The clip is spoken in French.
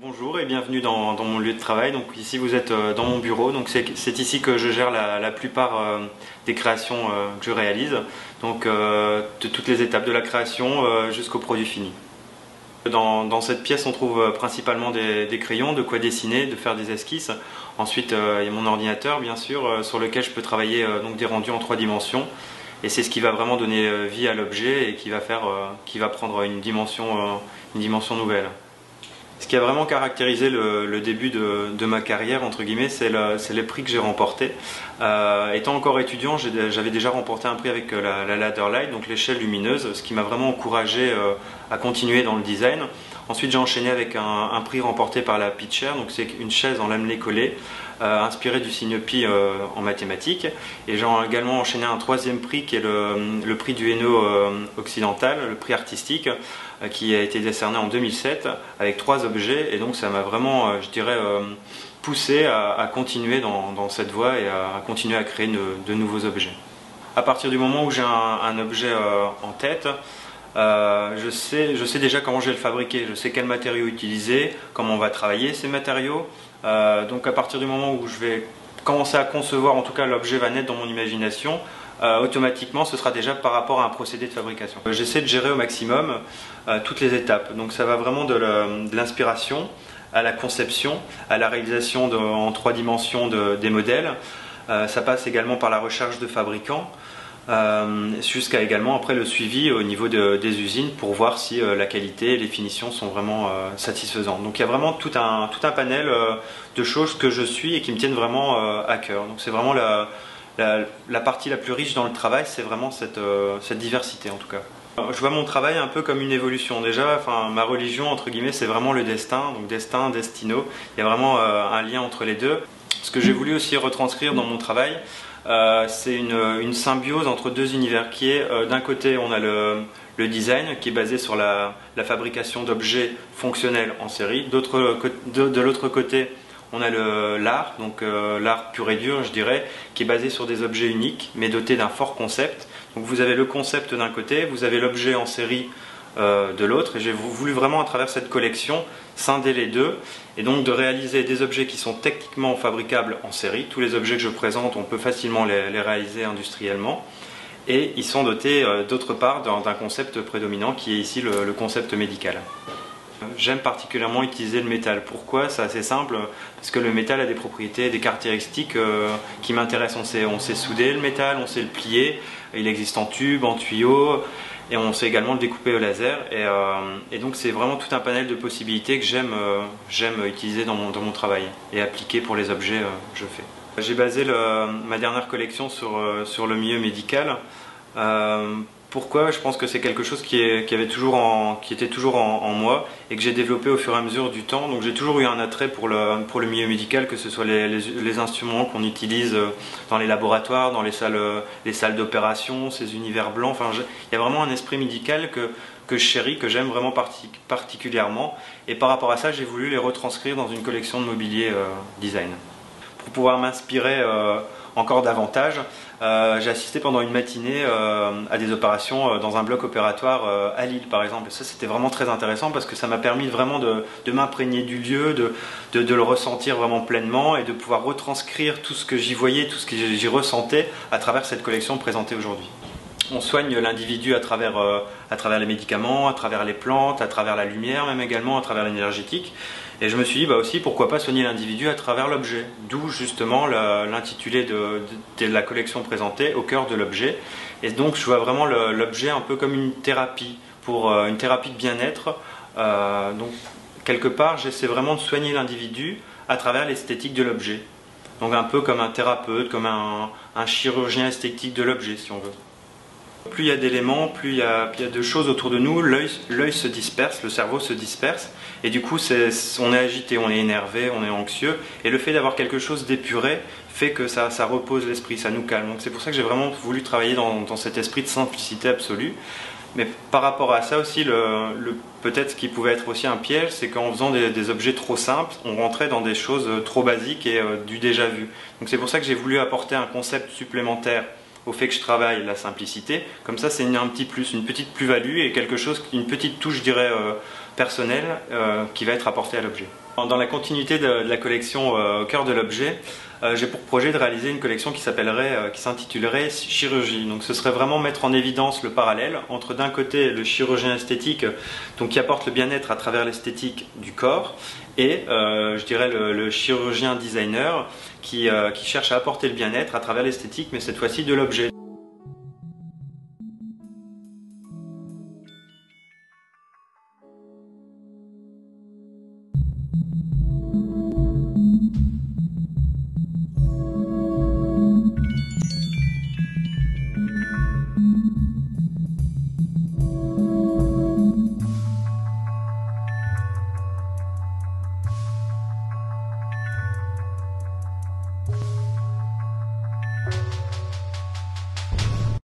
Bonjour et bienvenue dans mon lieu de travail. Donc ici vous êtes dans mon bureau, donc c'est ici que je gère la plupart des créations que je réalise, donc de toutes les étapes de la création jusqu'au produit fini. Dans cette pièce on trouve principalement des crayons, de quoi dessiner, de faire des esquisses. Ensuite il y a mon ordinateur bien sûr sur lequel je peux travailler donc des rendus en 3 dimensions. Et c'est ce qui va vraiment donner vie à l'objet et qui va prendre une dimension nouvelle. Ce qui a vraiment caractérisé le début de ma carrière, entre guillemets, c'est les prix que j'ai remportés. Étant encore étudiant, j'avais déjà remporté un prix avec la Ladder Light, donc l'échelle lumineuse, ce qui m'a vraiment encouragé à continuer dans le design. Ensuite, j'ai enchaîné avec un prix remporté par la Pitcher, donc c'est une chaise en lamelé collé, inspirée du signe pi en mathématiques. Et j'ai également enchaîné un 3e prix qui est le prix du Hainaut occidental, le prix artistique, qui a été décerné en 2007 avec 3 objets. Et donc ça m'a vraiment, je dirais, poussé à continuer dans cette voie et à continuer à créer de nouveaux objets. À partir du moment où j'ai un objet en tête, je sais déjà comment je vais le fabriquer, je sais quel matériau utiliser, comment on va travailler ces matériaux. Donc à partir du moment où je vais commencer à concevoir, en tout cas l'objet va naître dans mon imagination, automatiquement ce sera déjà par rapport à un procédé de fabrication. J'essaie de gérer au maximum toutes les étapes, donc ça va vraiment de l'inspiration à la conception, à la réalisation en 3 dimensions des modèles. Ça passe également par la recherche de fabricants. Jusqu'à également après le suivi au niveau des usines pour voir si la qualité et les finitions sont vraiment satisfaisantes. Donc il y a vraiment tout un panel de choses que je suis et qui me tiennent vraiment à cœur. Donc c'est vraiment la partie la plus riche dans le travail, c'est vraiment cette diversité en tout cas. Je vois mon travail un peu comme une évolution. Déjà, enfin, ma religion entre guillemets c'est vraiment le destin, donc destin, destino. Il y a vraiment un lien entre les deux. Ce que j'ai voulu aussi retranscrire dans mon travail, c'est une symbiose entre 2 univers qui est d'un côté on a le design qui est basé sur la fabrication d'objets fonctionnels en série, de l'autre côté on a l'art, donc l'art pur et dur je dirais, qui est basé sur des objets uniques mais dotés d'un fort concept. Donc vous avez le concept d'un côté, vous avez l'objet en série de l'autre, et j'ai voulu vraiment à travers cette collection scinder les deux et donc de réaliser des objets qui sont techniquement fabricables en série. Tous les objets que je présente on peut facilement les réaliser industriellement et ils sont dotés d'autre part d'un concept prédominant qui est ici le concept médical. J'aime particulièrement utiliser le métal. Pourquoi? C'est assez simple, parce que le métal a des propriétés, des caractéristiques qui m'intéressent. On sait souder le métal, on sait le plier, il existe en tube, en tuyau, et on sait également le découper au laser. Et donc c'est vraiment tout un panel de possibilités que j'aime utiliser dans mon travail et appliquer pour les objets que je fais. J'ai basé ma dernière collection sur le milieu médical. Pourquoi? Je pense que c'est quelque chose qui était toujours en moi et que j'ai développé au fur et à mesure du temps. Donc j'ai toujours eu un attrait pour le milieu médical, que ce soit les instruments qu'on utilise dans les laboratoires, dans les salles d'opération, ces univers blancs. Enfin, il y a vraiment un esprit médical que je chéris, que j'aime vraiment particulièrement. Et par rapport à ça, j'ai voulu les retranscrire dans une collection de mobilier design. Pour pouvoir m'inspirer encore davantage, j'ai assisté pendant une matinée à des opérations dans un bloc opératoire à Lille par exemple. Et ça c'était vraiment très intéressant parce que ça m'a permis vraiment de m'imprégner du lieu, de le ressentir vraiment pleinement et de pouvoir retranscrire tout ce que j'y voyais, tout ce que j'y ressentais à travers cette collection présentée aujourd'hui. On soigne l'individu à travers les médicaments, à travers les plantes, à travers la lumière, même également à travers l'énergétique. Et je me suis dit, bah aussi, pourquoi pas soigner l'individu à travers l'objet. D'où justement l'intitulé de la collection présentée, au cœur de l'objet. Et donc je vois vraiment l'objet un peu comme une thérapie, pour une thérapie de bien-être. Donc quelque part, j'essaie vraiment de soigner l'individu à travers l'esthétique de l'objet. Donc un peu comme un thérapeute, comme un chirurgien esthétique de l'objet, si on veut. Plus il y a d'éléments, plus il y a de choses autour de nous, l'œil se disperse, le cerveau se disperse, et du coup on est agité, on est énervé, on est anxieux, et le fait d'avoir quelque chose d'épuré fait que ça repose l'esprit, ça nous calme. Donc c'est pour ça que j'ai vraiment voulu travailler dans cet esprit de simplicité absolue. Mais par rapport à ça aussi, peut-être ce qui pouvait être aussi un piège, c'est qu'en faisant des objets trop simples, on rentrait dans des choses trop basiques et du déjà vu. Donc c'est pour ça que j'ai voulu apporter un concept supplémentaire au fait que je travaille la simplicité. Comme ça c'est un petit plus, une petite plus-value et quelque chose, une petite touche je dirais personnelle qui va être apportée à l'objet. Dans la continuité de la collection Au cœur de l'objet, j'ai pour projet de réaliser une collection qui s'intitulerait Chirurgie. Donc ce serait vraiment mettre en évidence le parallèle entre d'un côté le chirurgien esthétique, donc qui apporte le bien-être à travers l'esthétique du corps, et je dirais le chirurgien designer qui cherche à apporter le bien-être à travers l'esthétique, mais cette fois-ci de l'objet.